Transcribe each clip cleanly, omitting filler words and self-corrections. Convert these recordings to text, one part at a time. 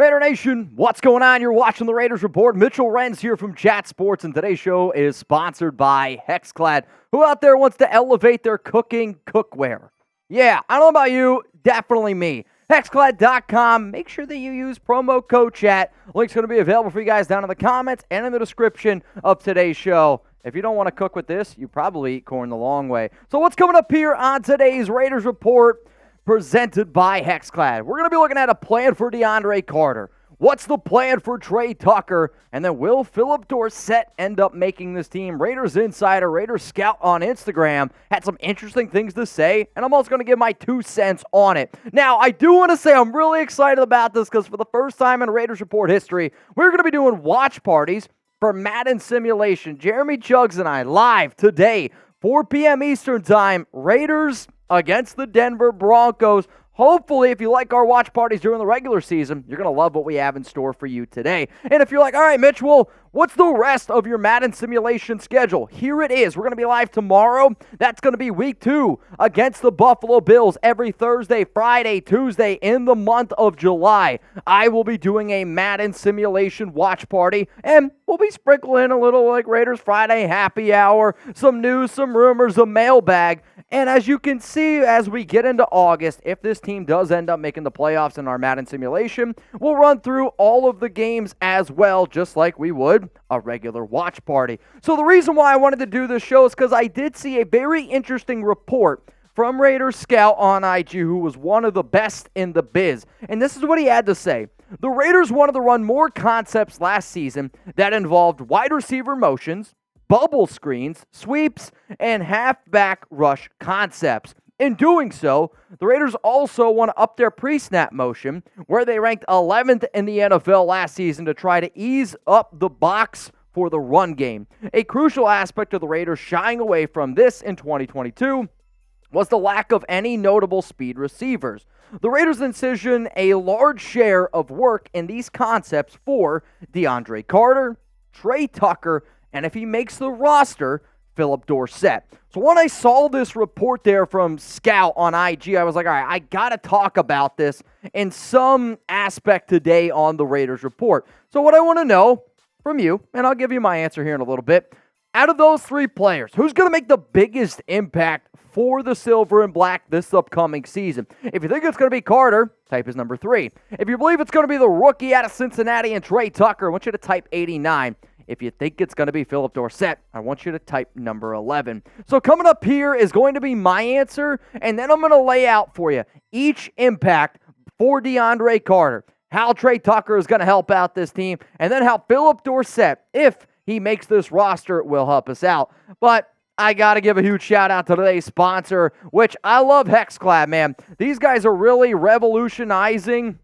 Raider Nation, what's going on? You're watching the Raiders Report. Mitchell Renz here from Chat Sports, and today's show is sponsored by Hexclad. Who out there wants to elevate their cookware? Yeah, I don't know about you, definitely me. Hexclad.com. Make sure that you use promo code CHAT. Link's going to be available for you guys down in the comments and in the description of today's show. If you don't want to cook with this, you probably eat corn the long way. So what's coming up here on today's Raiders Report? Presented by Hexclad. We're going to be looking at a plan for DeAndre Carter. What's the plan for Tre Tucker? And then will Phillip Dorsett end up making this team? Raiders Insider, Raiders.Scout on Instagram had some interesting things to say, and I'm also going to give my 2 cents on it. Now, I do want to say I'm really excited about this because for the first time in Raiders Report history, we're going to be doing watch parties for Madden simulation. Jeremy Chugs and I live today, 4 p.m. Eastern Time, Raiders against the Denver Broncos. Hopefully, if you like our watch parties during the regular season, you're going to love what we have in store for you today. And if you're like, all right, Mitch, well, what's the rest of your Madden simulation schedule? Here it is. We're going to be live tomorrow. That's going to be week 2 against the Buffalo Bills every Thursday, Friday, Tuesday in the month of July. I will be doing a Madden simulation watch party, and we'll be sprinkling a little like Raiders Friday happy hour, some news, some rumors, a mailbag. And as you can see, as we get into August, if this team does end up making the playoffs in our Madden simulation, we'll run through all of the games as well, just like we would a regular watch party. So the reason why I wanted to do this show is because I did see a very interesting report from Raiders.Scout on IG, who was one of the best in the biz. And this is what he had to say. The Raiders wanted to run more concepts last season that involved wide receiver motions, bubble screens, sweeps, and halfback rush concepts. In doing so, the Raiders also want to up their pre-snap motion, where they ranked 11th in the NFL last season to try to ease up the box for the run game. A crucial aspect of the Raiders shying away from this in 2022 was the lack of any notable speed receivers. The Raiders incision a large share of work in these concepts for DeAndre Carter, Tre Tucker, and if he makes the roster, Phillip Dorsett. So when I saw this report there from Scout on IG, I was like, all right, I got to talk about this in some aspect today on the Raiders Report. So what I want to know from you, and I'll give you my answer here in a little bit, out of those 3 players, who's going to make the biggest impact for the Silver and Black this upcoming season? If you think it's going to be Carter, type his number 3. If you believe it's going to be the rookie out of Cincinnati and Tre Tucker, I want you to type 89. If you think it's going to be Phillip Dorsett, I want you to type number 11. So coming up here is going to be my answer, and then I'm going to lay out for you each impact for DeAndre Carter, how Tre Tucker is going to help out this team, and then how Phillip Dorsett, if he makes this roster, will help us out. But I got to give a huge shout out to today's sponsor, which I love, Hexclad, man. These guys are really revolutionizing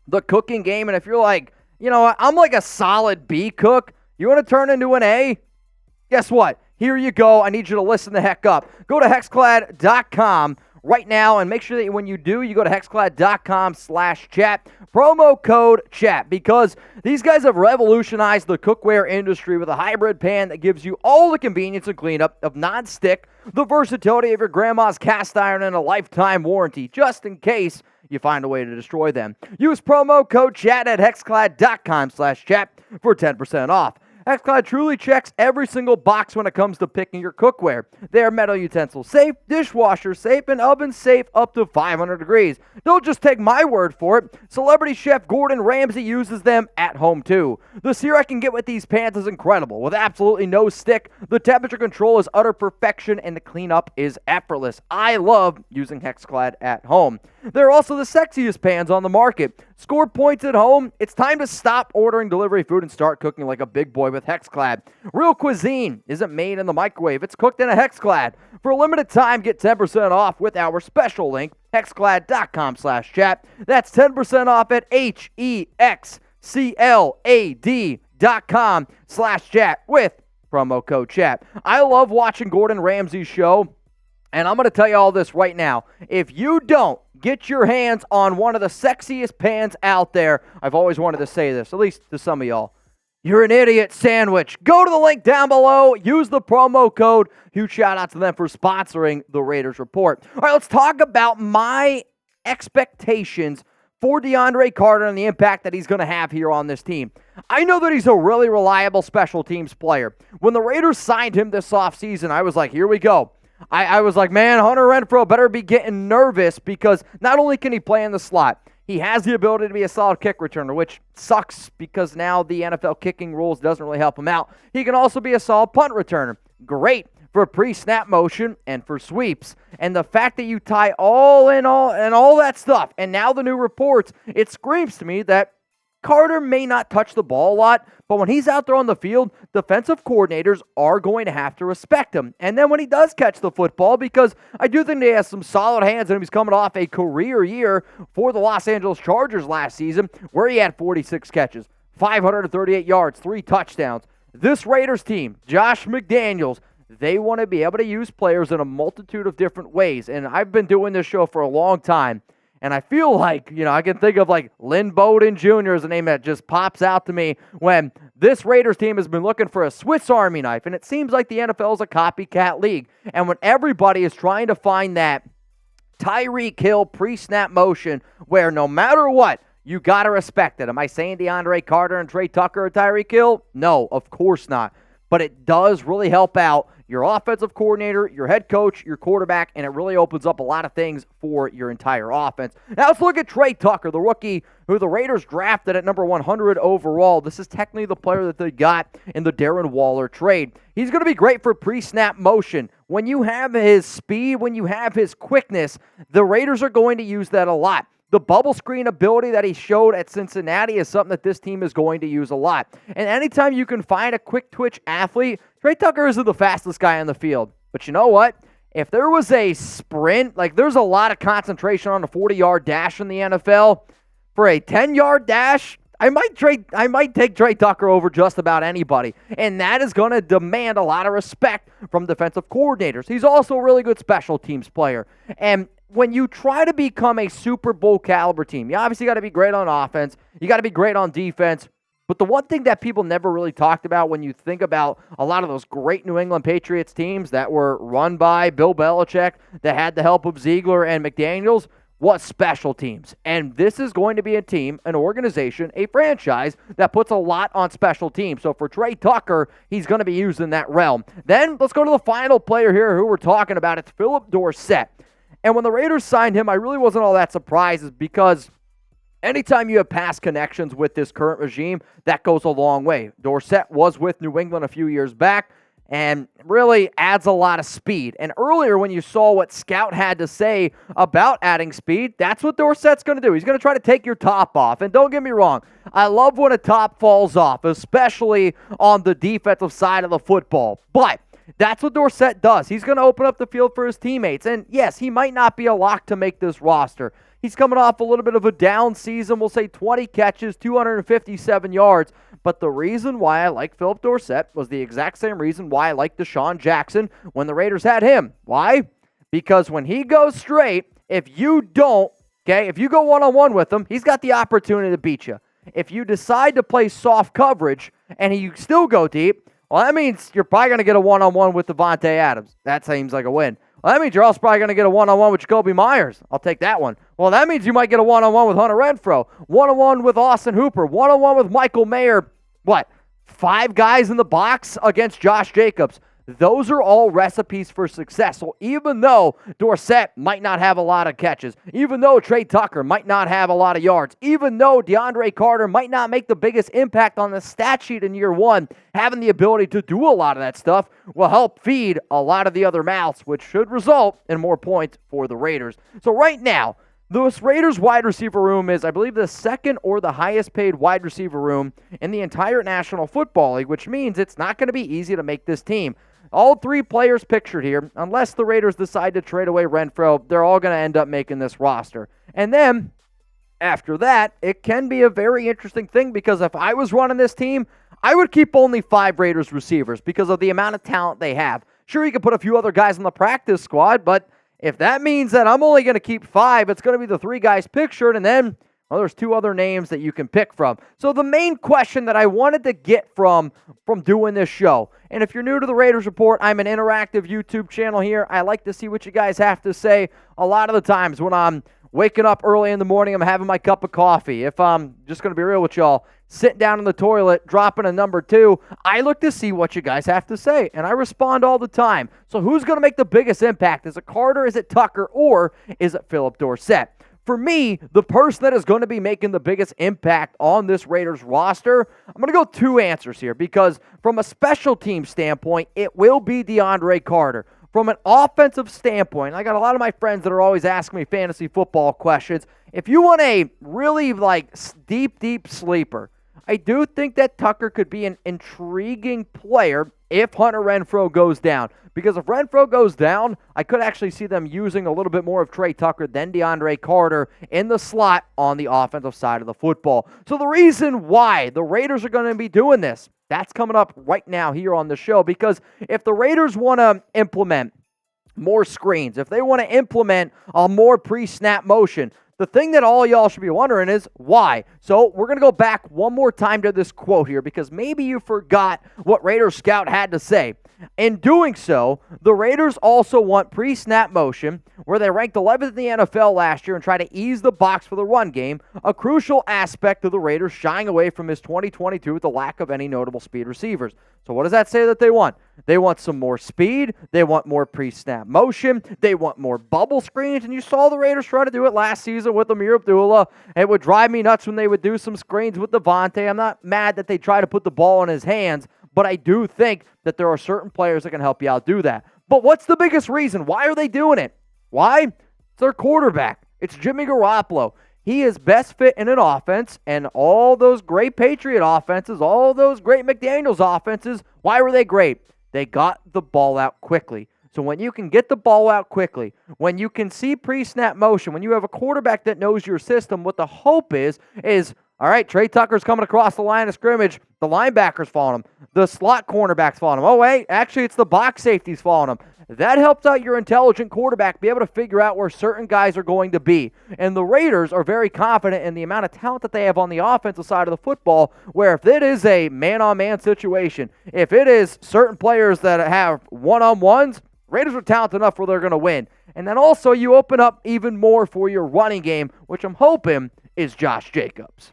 the cooking game, and if you're like, you know what, I'm like a solid B cook, you want to turn into an A? Guess what? Here you go. I need you to listen the heck up. Go to Hexclad.com right now, and make sure that when you do, you go to Hexclad.com/chat. Promo code CHAT, because these guys have revolutionized the cookware industry with a hybrid pan that gives you all the convenience and cleanup of non-stick, the versatility of your grandma's cast iron, and a lifetime warranty, just in case you find a way to destroy them. Use promo code CHAT at Hexclad.com/chat for 10% off. Hexclad truly checks every single box when it comes to picking your cookware. They are metal utensils safe, dishwasher safe, and oven safe up to 500 degrees. Don't just take my word for it. Celebrity chef Gordon Ramsay uses them at home too. The sear I can get with these pans is incredible. With absolutely no stick, the temperature control is utter perfection, and the cleanup is effortless. I love using Hexclad at home. They're also the sexiest pans on the market. Score points at home. It's time to stop ordering delivery food and start cooking like a big boy with Hexclad. Real cuisine isn't made in the microwave. It's cooked in a Hexclad. For a limited time, get 10% off with our special link, Hexclad.com/chat. That's 10% off at HEXCLAD.com/chat with promo code CHAT. I love watching Gordon Ramsay's show, and I'm going to tell you all this right now. If you don't get your hands on one of the sexiest pans out there, I've always wanted to say this, at least to some of y'all, you're an idiot sandwich. Go to the link down below. Use the promo code. Huge shout out to them for sponsoring the Raiders Report. All right, let's talk about my expectations for DeAndre Carter and the impact that he's going to have here on this team. I know that he's a really reliable special teams player. When the Raiders signed him this offseason, I was like, here we go. I was like, man, Hunter Renfrow better be getting nervous because not only can he play in the slot, he has the ability to be a solid kick returner, which sucks because now the NFL kicking rules doesn't really help him out. He can also be a solid punt returner. Great for pre-snap motion and for sweeps. And the fact that you tie all that stuff, and now the new reports, it screams to me that Carter may not touch the ball a lot, but when he's out there on the field, defensive coordinators are going to have to respect him. And then when he does catch the football, because I do think he has some solid hands, and he's coming off a career year for the Los Angeles Chargers last season, where he had 46 catches, 538 yards, 3 touchdowns. This Raiders team, Josh McDaniels, they want to be able to use players in a multitude of different ways. And I've been doing this show for a long time. And I feel like, I can think of like Lynn Bowden Jr. as a name that just pops out to me when this Raiders team has been looking for a Swiss Army knife. And it seems like the NFL is a copycat league. And when everybody is trying to find that Tyreek Hill pre-snap motion where no matter what, you got to respect it. Am I saying DeAndre Carter and Tre Tucker or Tyreek Hill? No, of course not. But it does really help out your offensive coordinator, your head coach, your quarterback, and it really opens up a lot of things for your entire offense. Now let's look at Tre Tucker, the rookie who the Raiders drafted at number 100 overall. This is technically the player that they got in the Darren Waller trade. He's going to be great for pre-snap motion. When you have his speed, when you have his quickness, the Raiders are going to use that a lot. The bubble screen ability that he showed at Cincinnati is something that this team is going to use a lot. And anytime you can find a quick twitch athlete, Tre Tucker isn't the fastest guy on the field. But you know what? If there was a sprint, like there's a lot of concentration on a 40-yard dash in the NFL. For a 10-yard dash, I might take Tre Tucker over just about anybody. And that is going to demand a lot of respect from defensive coordinators. He's also a really good special teams player. And when you try to become a Super Bowl caliber team, you obviously got to be great on offense. You got to be great on defense. But the one thing that people never really talked about when you think about a lot of those great New England Patriots teams that were run by Bill Belichick, that had the help of Ziegler and McDaniels, was special teams. And this is going to be a team, an organization, a franchise that puts a lot on special teams. So for Tre Tucker, he's going to be used in that realm. Then let's go to the final player here who we're talking about. It's Phillip Dorsett. And when the Raiders signed him, I really wasn't all that surprised because anytime you have past connections with this current regime, that goes a long way. Dorsett was with New England a few years back and really adds a lot of speed. And earlier when you saw what Scout had to say about adding speed, that's what Dorsett's going to do. He's going to try to take your top off. And don't get me wrong, I love when a top falls off, especially on the defensive side of the football. But that's what Dorsett does. He's going to open up the field for his teammates. And yes, he might not be a lock to make this roster. He's coming off a little bit of a down season. We'll say 20 catches, 257 yards. But the reason why I like Phillip Dorsett was the exact same reason why I liked Deshaun Jackson when the Raiders had him. Why? Because when he goes straight, if you don't, if you go one-on-one with him, he's got the opportunity to beat you. If you decide to play soft coverage and you still go deep, well, that means you're probably going to get a one-on-one with Devontae Adams. That seems like a win. Well, that means you're also probably going to get a one-on-one with Jacoby Myers. I'll take that one. Well, that means you might get a one-on-one with Hunter Renfrow, one-on-one with Austin Hooper, one-on-one with Michael Mayer. What? 5 guys in the box against Josh Jacobs. Those are all recipes for success. So even though Dorsett might not have a lot of catches, even though Tre Tucker might not have a lot of yards, even though DeAndre Carter might not make the biggest impact on the stat sheet in year one, having the ability to do a lot of that stuff will help feed a lot of the other mouths, which should result in more points for the Raiders. So right now, this Raiders wide receiver room is, I believe, the second or the highest paid wide receiver room in the entire National Football League, which means it's not going to be easy to make this team. All 3 players pictured here, unless the Raiders decide to trade away Renfrow, they're all going to end up making this roster. And then, after that, it can be a very interesting thing because if I was running this team, I would keep only 5 Raiders receivers because of the amount of talent they have. Sure, you can put a few other guys on the practice squad, but if that means that I'm only going to keep 5, it's going to be the 3 guys pictured, and then, well, there's 2 other names that you can pick from. So the main question that I wanted to get from doing this show, and if you're new to the Raiders Report, I'm an interactive YouTube channel here. I like to see what you guys have to say. A lot of the times when I'm waking up early in the morning, I'm having my cup of coffee. If I'm just going to be real with y'all, sitting down in the toilet, dropping a number 2, I look to see what you guys have to say, and I respond all the time. So who's going to make the biggest impact? Is it Carter, is it Tucker, or is it Phillip Dorsett? For me, the person that is going to be making the biggest impact on this Raiders roster, I'm going to go 2 answers here, because from a special team standpoint, it will be DeAndre Carter. From an offensive standpoint, I got a lot of my friends that are always asking me fantasy football questions. If you want a really deep sleeper, I do think that Tucker could be an intriguing player if Hunter Renfrow goes down. Because if Renfrow goes down, I could actually see them using a little bit more of Tre Tucker than DeAndre Carter in the slot on the offensive side of the football. So the reason why the Raiders are going to be doing this, that's coming up right now here on the show. Because if the Raiders want to implement more screens, if they want to implement a more pre-snap motion, the thing that all y'all should be wondering is why. So we're going to go back one more time to this quote here, because maybe you forgot what Raiders Scout had to say. In doing so, the Raiders also want pre-snap motion, where they ranked 11th in the NFL last year and try to ease the box for the run game, a crucial aspect of the Raiders shying away from this 2022 with the lack of any notable speed receivers. So what does that say that they want? They want some more speed. They want more pre-snap motion. They want more bubble screens. And you saw the Raiders try to do it last season with Amir Abdullah. It would drive me nuts when they would do some screens with Devontae. I'm not mad that they try to put the ball in his hands, but I do think that there are certain players that can help you out do that. But what's the biggest reason? Why are they doing it? Why? It's their quarterback. It's Jimmy Garoppolo. He is best fit in an offense, and all those great Patriot offenses, all those great McDaniels offenses, why were they great? They got the ball out quickly. So when you can get the ball out quickly, when you can see pre-snap motion, when you have a quarterback that knows your system, what the hope is, all right, Tre Tucker's coming across the line of scrimmage. The linebacker's following him. The slot cornerback's following him. Oh, wait, actually, it's the box safety's following him. That helps out your intelligent quarterback be able to figure out where certain guys are going to be. And the Raiders are very confident in the amount of talent that they have on the offensive side of the football, where if it is a man-on-man situation, if it is certain players that have one-on-ones, Raiders are talented enough where they're going to win. And then also you open up even more for your running game, which I'm hoping is Josh Jacobs.